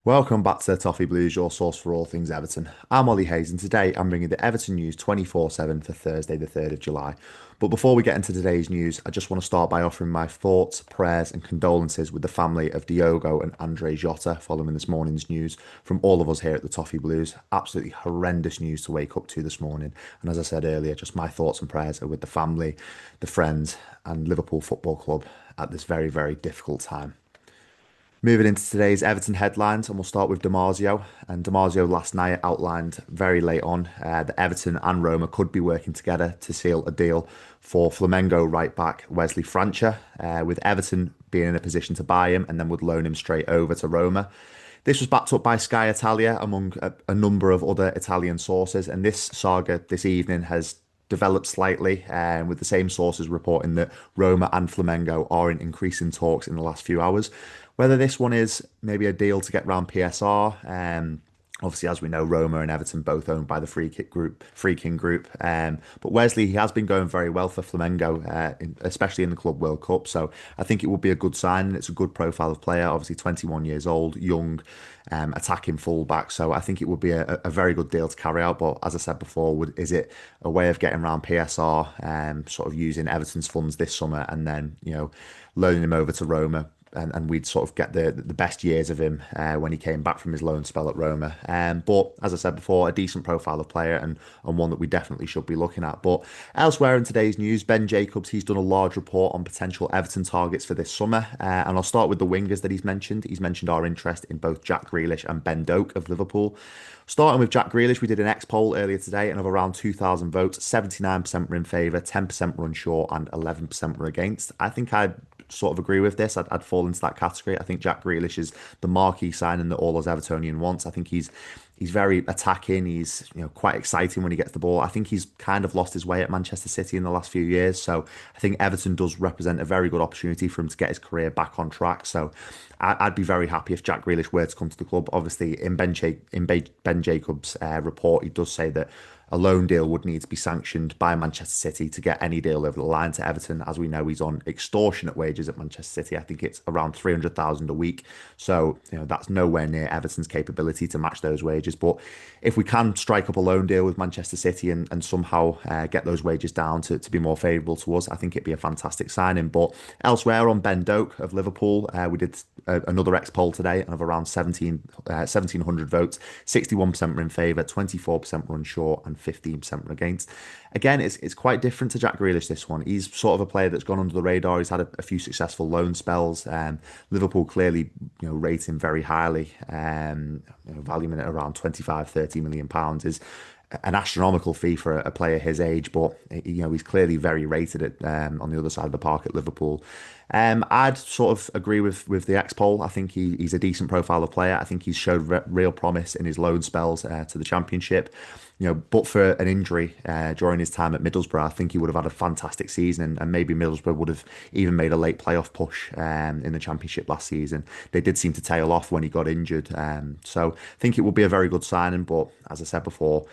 Welcome back to the Toffee Blues, your source for all things Everton. I'm Ollie Hayes, and today I'm bringing the Everton news 24/7 for Thursday, the 3rd of July. But before we get into today's news, I just want to start by offering my thoughts, prayers, and condolences with the family of Diogo and Andre Jota following this morning's news from all of us here at the Toffee Blues. Absolutely horrendous news to wake up to this morning. And as I said earlier, just my thoughts and prayers are with the family, the friends, and Liverpool Football Club at this very, very difficult time. Moving into today's Everton headlines, and we'll start with Damasio. And Damasio last night outlined very late on that Everton and Roma could be working together to seal a deal for Flamengo right back Wesley FRANÇA, with Everton being in a position to buy him and then would loan him straight over to Roma. This was backed up by Sky Italia, among a number of other Italian sources, and this saga this evening has developed slightly, with the same sources reporting that Roma and Flamengo are in increasing talks in the last few hours. Whether this one is maybe a deal to get round PSR, obviously, as we know, Roma and Everton both owned by the Free King Group. But Wesley, he has been going very well for Flamengo, especially in the Club World Cup. So I think it would be a good sign, and it's a good profile of player. Obviously, 21 years old, young, attacking fullback. So I think it would be a very good deal to carry out. But as I said before, is it a way of getting around PSR, sort of using Everton's funds this summer and then loaning him over to Roma? And we'd sort of get the best years of him when he came back from his loan spell at Roma. But as I said before, a decent profile of player and one that we definitely should be looking at. But elsewhere in today's news, Ben Jacobs, he's done a large report on potential Everton targets for this summer. And I'll start with the wingers that he's mentioned. He's mentioned our interest in both Jack Grealish and Ben Doak of Liverpool. Starting with Jack Grealish, we did an X poll earlier today and of around 2,000 votes, 79% were in favour, 10% were unsure, and 11% were against. I think I'd sort of agree with this. I'd fall into that category. I think Jack Grealish is the marquee signing that all us Evertonian wants. I think he's very attacking. He's quite exciting when he gets the ball. I think he's kind of lost his way at Manchester City in the last few years. So I think Everton does represent a very good opportunity for him to get his career back on track. So I'd be very happy if Jack Grealish were to come to the club. Obviously, in Ben Jacobs' report, he does say that a loan deal would need to be sanctioned by Manchester City to get any deal over the line to Everton. As we know, he's on extortionate wages at Manchester City. I think it's around 300,000 a week. So, that's nowhere near Everton's capability to match those wages. But if we can strike up a loan deal with Manchester City and somehow get those wages down to be more favourable to us, I think it'd be a fantastic signing. But elsewhere on Ben Doak of Liverpool, we did another X poll today and of around 1,700 votes. 61% were in favour, 24% were unsure, and 15% were against. Again, it's quite different to Jack Grealish, this one. He's sort of a player that's gone under the radar. He's had a few successful loan spells. Liverpool clearly rate him very highly, valuing it around 25-30 million pounds is an astronomical fee for a player his age, but he's clearly very rated on the other side of the park at Liverpool. I'd sort of agree with the X poll. I think he's a decent profile of player. I think he's showed real promise in his loan spells to the Championship. But for an injury during his time at Middlesbrough, I think he would have had a fantastic season, and maybe Middlesbrough would have even made a late playoff push in the Championship last season. They did seem to tail off when he got injured, so I think it will be a very good signing. But as I said before,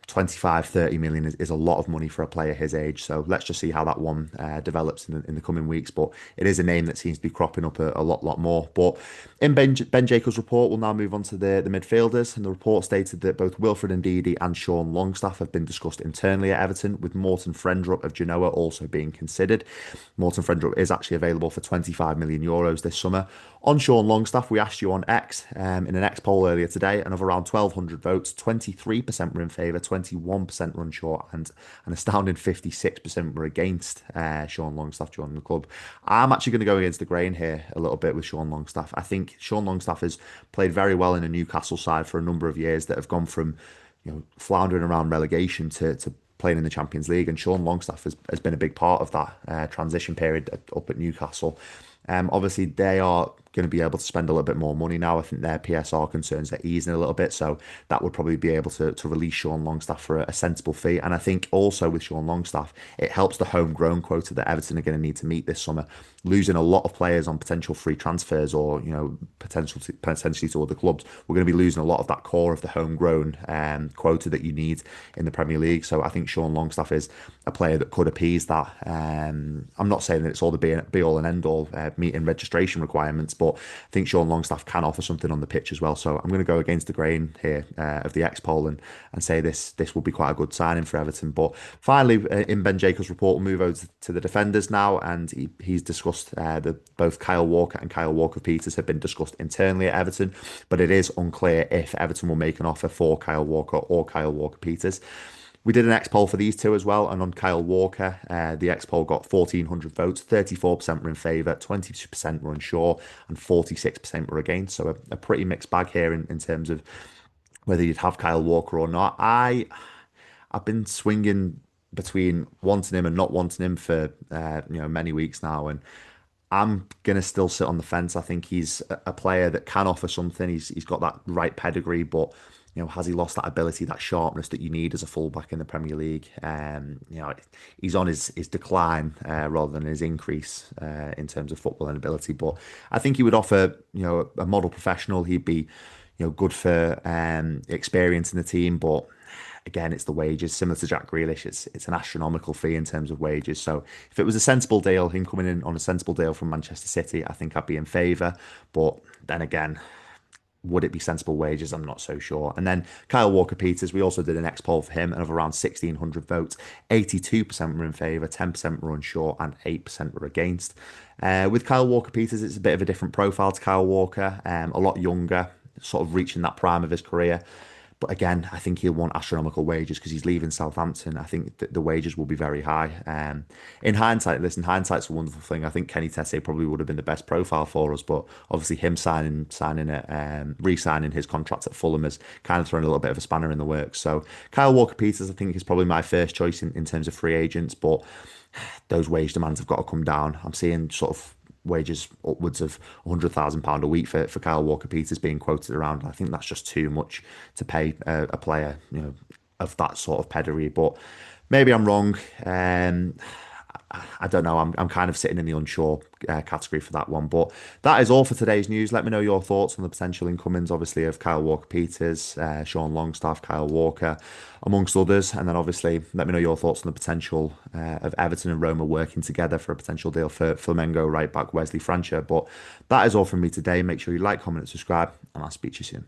25-30 million is a lot of money for a player his age. So let's just see how that one develops in the coming weeks. But it is a name that seems to be cropping up a lot more. But in Ben Jacobs' report, we'll now move on to the midfielders. And the report stated that both Wilfred Ndidi and Sean Longstaff have been discussed internally at Everton, with Morten Frendrup of Genoa also being considered. Morten Frendrup is actually available for 25 million euros this summer. On Sean Longstaff, we asked you on X in an X poll earlier today, and of around 1,200 votes, 23% were in favour, 21% were unsure, and an astounding 56% were against Sean Longstaff joining the club. I'm actually going to go against the grain here a little bit with Sean Longstaff. I think Sean Longstaff has played very well in a Newcastle side for a number of years that have gone from floundering around relegation to playing in the Champions League, and Sean Longstaff has been a big part of that transition period up at Newcastle. Obviously, they are going to be able to spend a little bit more money now. I think their PSR concerns are easing a little bit, so that would probably be able to release Sean Longstaff for a sensible fee. And I think also with Sean Longstaff, it helps the homegrown quota that Everton are going to need to meet this summer. Losing a lot of players on potential free transfers or potentially to other clubs, we're going to be losing a lot of that core of the homegrown quota that you need in the Premier League. So I think Sean Longstaff is a player that could appease that. I'm not saying that it's all the be all and end all meeting registration requirements, but I think Sean Longstaff can offer something on the pitch as well. So I'm going to go against the grain here of the X poll and say this will be quite a good signing for Everton. But finally, in Ben Jacobs' report, we'll move over to the defenders now, and he's discussed both Kyle Walker and Kyle Walker-Peters have been discussed internally at Everton, but it is unclear if Everton will make an offer for Kyle Walker or Kyle Walker-Peters. We did an X poll for these two as well, and on Kyle Walker, the X poll got 1,400 votes. 34% were in favour, 22% were unsure, and 46% were against. So a pretty mixed bag here in terms of whether you'd have Kyle Walker or not. I've been swinging between wanting him and not wanting him for many weeks now, and I'm gonna still sit on the fence. I think he's a player that can offer something. He's got that right pedigree, but has he lost that ability, that sharpness that you need as a fullback in the Premier League? He's on his decline rather than his increase in terms of footballing ability. But I think he would offer, a model professional. He'd be, good for experience in the team, but again, it's the wages, similar to Jack Grealish. It's an astronomical fee in terms of wages. So if it was a sensible deal, him coming in on a sensible deal from Manchester City, I think I'd be in favour. But then again, would it be sensible wages? I'm not so sure. And then Kyle Walker-Peters, we also did an X poll for him and of around 1,600 votes. 82% were in favour, 10% were unsure, and 8% were against. With Kyle Walker-Peters, it's a bit of a different profile to Kyle Walker, a lot younger, sort of reaching that prime of his career. But again, I think he'll want astronomical wages because he's leaving Southampton. I think the wages will be very high. In hindsight, listen, hindsight's a wonderful thing. I think Kenny Tete probably would have been the best profile for us, but obviously him re-signing his contract at Fulham has kind of thrown a little bit of a spanner in the works. So Kyle Walker-Peters, I think, is probably my first choice in terms of free agents, but those wage demands have got to come down. I'm seeing sort of wages upwards of £100,000 a week for Kyle Walker-Peters being quoted around. I think that's just too much to pay a player, of that sort of pedigree. But maybe I'm wrong. I don't know. I'm kind of sitting in the unsure category for that one. But that is all for today's news. Let me know your thoughts on the potential incomings, obviously, of Kyle Walker-Peters, Sean Longstaff, Kyle Walker, amongst others. And then obviously let me know your thoughts on the potential of Everton and Roma working together for a potential deal for Flamengo right back Wesley FRANÇA. But that is all from me today. Make sure you like, comment, and subscribe, and I'll speak to you soon.